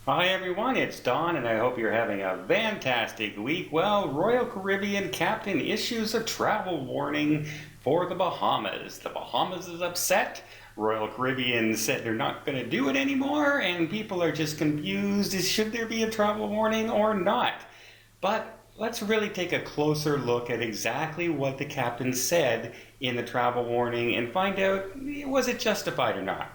Hi everyone, it's Don and I hope you're having a fantastic week. Well, Royal Caribbean captain issues a travel warning for the Bahamas. The Bahamas is upset. Royal Caribbean said they're not going to do it anymore and people are just confused. Should there be a travel warning or not? But let's really take a closer look at exactly what the captain said in the travel warning and find out, was it justified or not?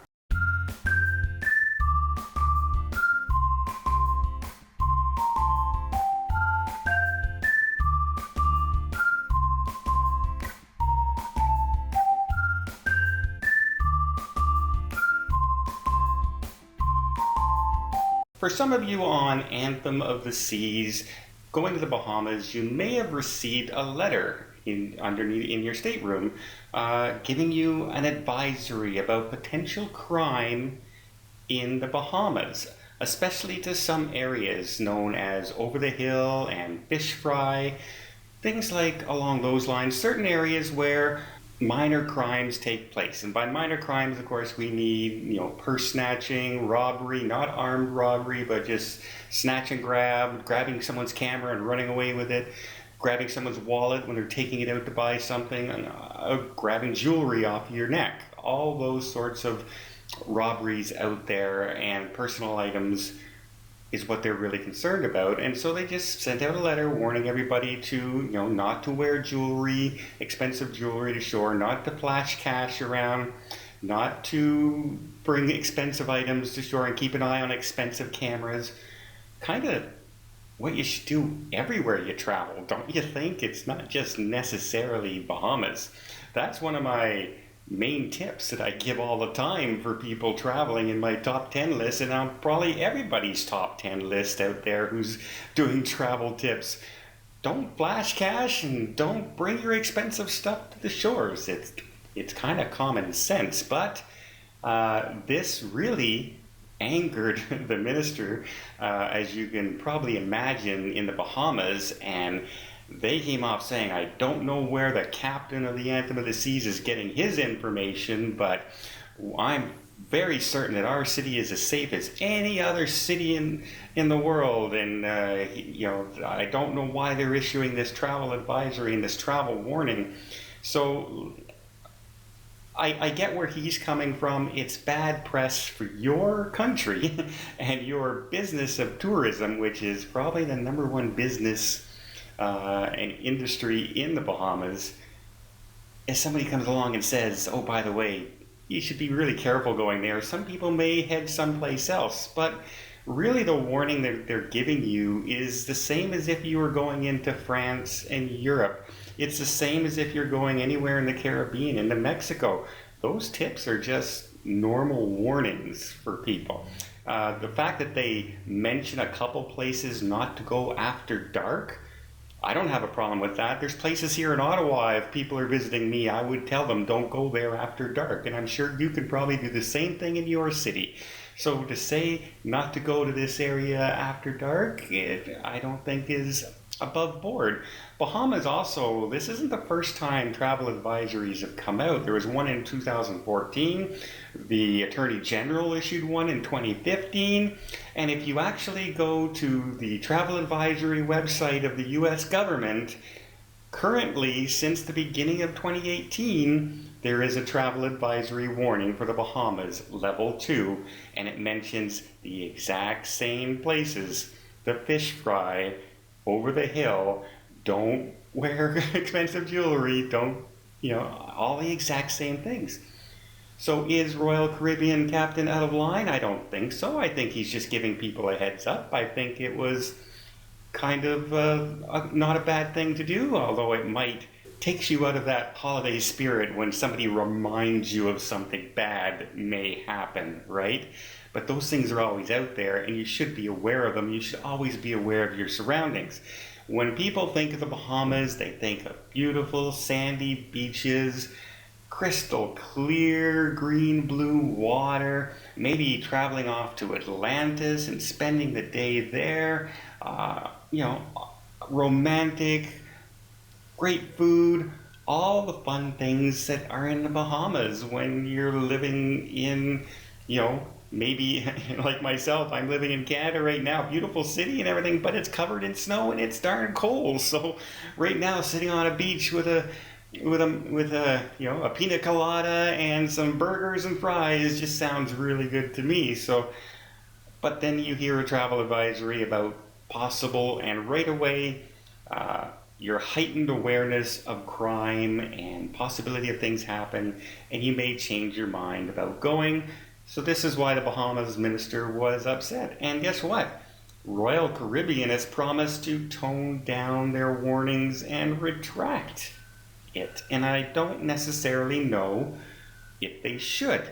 For some of you on Anthem of the Seas, going to the Bahamas, you may have received a letter underneath in your stateroom giving you an advisory about potential crime in the Bahamas, especially to some areas known as Over the Hill and Fish Fry, things like along those lines, certain areas where minor crimes take place. And by minor crimes, of course, we need, purse snatching, robbery, not armed robbery, but just snatch and grab, grabbing someone's camera and running away with it, grabbing someone's wallet when they're taking it out to buy something, and grabbing jewelry off your neck. All those sorts of robberies out there and personal items is what they're really concerned about. And so they just sent out a letter warning everybody to, not to wear jewelry, expensive jewelry to shore, not to flash cash around, not to bring expensive items to shore, and keep an eye on expensive cameras. Kind of what you should do everywhere you travel, don't you think? It's not just necessarily Bahamas. That's one of my main tips that I give all the time for people traveling in my top 10 list, and on probably everybody's top 10 list out there who's doing travel tips. Don't flash cash and don't bring your expensive stuff to the shores. It's kind of common sense, but this really angered the minister, as you can probably imagine, in the Bahamas, and they came off saying, I don't know where the captain of the Anthem of the Seas is getting his information, but I'm very certain that our city is as safe as any other city in the world. And, I don't know why they're issuing this travel advisory and this travel warning. So I get where he's coming from. It's bad press for your country and your business of tourism, which is probably the number one business and industry in the Bahamas. If somebody comes along and says, oh, by the way, you should be really careful going there, some people may head someplace else. But really, the warning that they're giving you is the same as if you were going into France and Europe. It's the same as if you're going anywhere in the Caribbean, into Mexico. Those tips are just normal warnings for people. The fact that they mention a couple places not to go after dark, I don't have a problem with that. There's places here in Ottawa, if people are visiting me, I would tell them don't go there after dark. And I'm sure you could probably do the same thing in your city. So to say not to go to this area after dark, I don't think is above board. Bahamas also, this isn't the first time travel advisories have come out. There was one in 2014. The Attorney General issued one in 2015. And if you actually go to the travel advisory website of the US government, currently, since the beginning of 2018, there is a travel advisory warning for the Bahamas, level 2, and it mentions the exact same places: the Fish Fry, Over the Hill, don't wear expensive jewelry, don't, all the exact same things. So is Royal Caribbean captain out of line? I don't think so. I think he's just giving people a heads up. I think it was kind of not a bad thing to do, although it might takes you out of that holiday spirit when somebody reminds you of something bad may happen, right? But those things are always out there and you should be aware of them. You should always be aware of your surroundings. When people think of the Bahamas, they think of beautiful sandy beaches, crystal clear green blue water, maybe traveling off to Atlantis and spending the day there, romantic, great food, all the fun things that are in the Bahamas when you're living in, maybe like myself, I'm living in Canada right now, beautiful city and everything, but it's covered in snow and it's darn cold. So right now, sitting on a beach with a a pina colada and some burgers and fries just sounds really good to me. So, but then you hear a travel advisory about possible, and right away, uh, your heightened awareness of crime and possibility of things happen, and you may change your mind about going. So this is why the Bahamas minister was upset. And guess what? Royal Caribbean has promised to tone down their warnings and retract it. And I don't necessarily know if they should.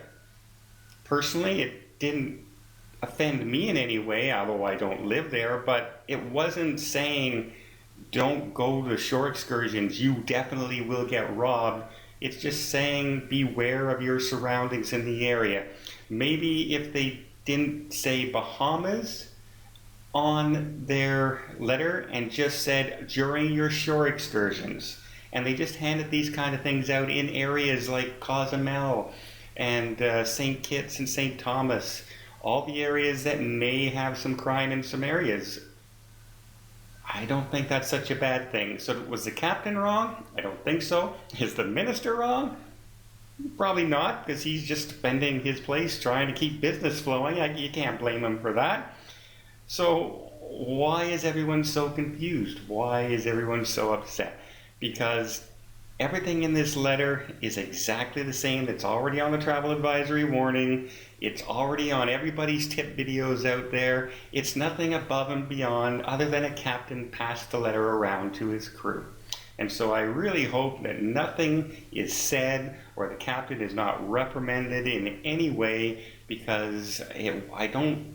Personally, it didn't offend me in any way, although I don't live there, but it wasn't saying don't go to shore excursions, you definitely will get robbed. It's just saying beware of your surroundings in the area. Maybe if they didn't say Bahamas on their letter and just said during your shore excursions, and they just handed these kind of things out in areas like Cozumel and St. Kitts and St. Thomas, all the areas that may have some crime in some areas. I don't think that's such a bad thing. So was the captain wrong? I don't think so. Is the minister wrong? Probably not, because he's just defending his place, trying to keep business flowing. You can't blame him for that. So why is everyone so confused? Why is everyone so upset? Because everything in this letter is exactly the same. It's already on the travel advisory warning. It's already on everybody's tip videos out there. It's nothing above and beyond other than a captain passed the letter around to his crew. And so I really hope that nothing is said or the captain is not reprimanded in any way, because I don't,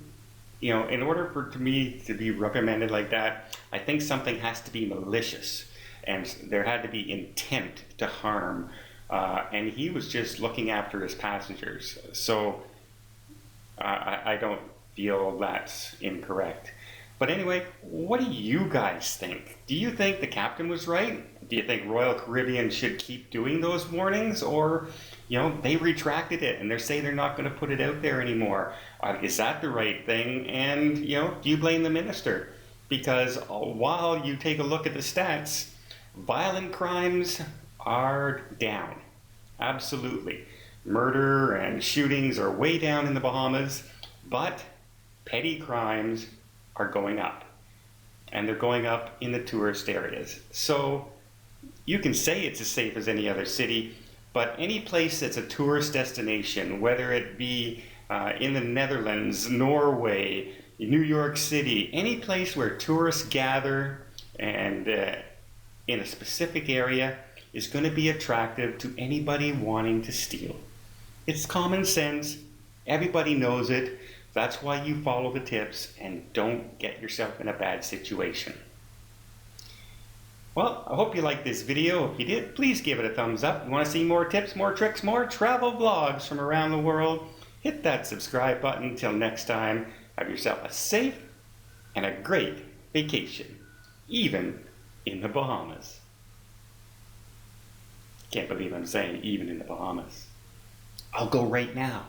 in order for me to be reprimanded like that, I think something has to be malicious. And there had to be intent to harm, and he was just looking after his passengers. So I don't feel that's incorrect. But anyway, what do you guys think? Do you think the captain was right? Do you think Royal Caribbean should keep doing those warnings, or they retracted it and they're saying they're not going to put it out there anymore? Is that the right thing? And do you blame the minister? Because while you take a look at the stats, violent crimes are down. Absolutely. Murder and shootings are way down in the Bahamas, but petty crimes are going up. And they're going up in the tourist areas. So you can say it's as safe as any other city, but any place that's a tourist destination, whether it be in the Netherlands, Norway, New York City, any place where tourists gather and in a specific area, is going to be attractive to anybody wanting to steal. It's common sense. Everybody knows it. That's why you follow the tips and don't get yourself in a bad situation. Well, I hope you liked this video. If you did, please give it a thumbs up. If you want to see more tips, more tricks, more travel vlogs from around the world, hit that subscribe button. Until next time, have yourself a safe and a great vacation, even in the Bahamas. Can't believe I'm saying even in the Bahamas. I'll go right now.